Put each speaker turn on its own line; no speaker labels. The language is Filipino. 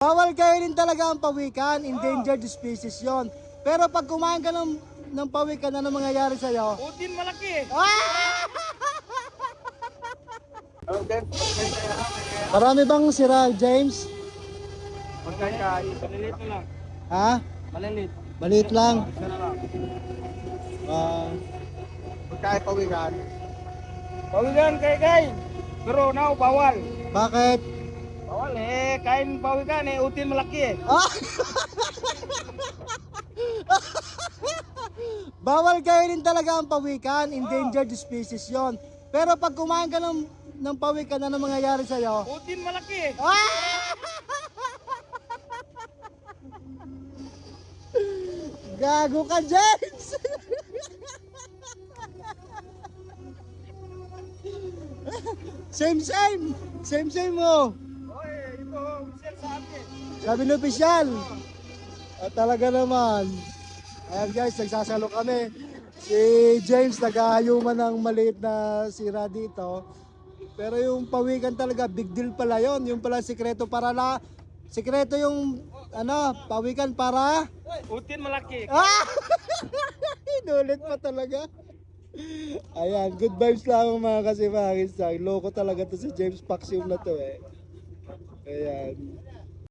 Bawal kainin talaga ang pawikan, endangered species yon. Pero pag kumain ka ng pawikan, ano mangyayari sa'yo?
Putin malaki.
Ah! Marami bang sira, James?
Pagkakain, malilit na lang.
Ha?
Malilit.
Maliit lang.
Isa na lang.
Pagkain pawikan.
Pawigan kay. Pero now, bawal.
Bakit?
Bawal kain pawigan utin malaki
Ah! Bawal kainin talaga ang pawikan, endangered species yon. Pero pag kumain ka ng pawikan, ano mangyayari sa'yo?
Utin malaki.
Ah! Gago ka, James! Same mo!
Oy, ito, official sa atin.
Sabi ng opisyal. At talaga naman. Ayan guys, nagsasalo kami. Si James nag-aayuman ng maliit na sira dito. Pero yung pawikan talaga, big deal pala yon. Yung pala sikreto sikreto yung pawikan para...
Utin malaki.
Ah! Inulit pa talaga. Ayan, good vibes lang mga kasibangis. Loko talaga to si James Paxium na to eh. Ayan.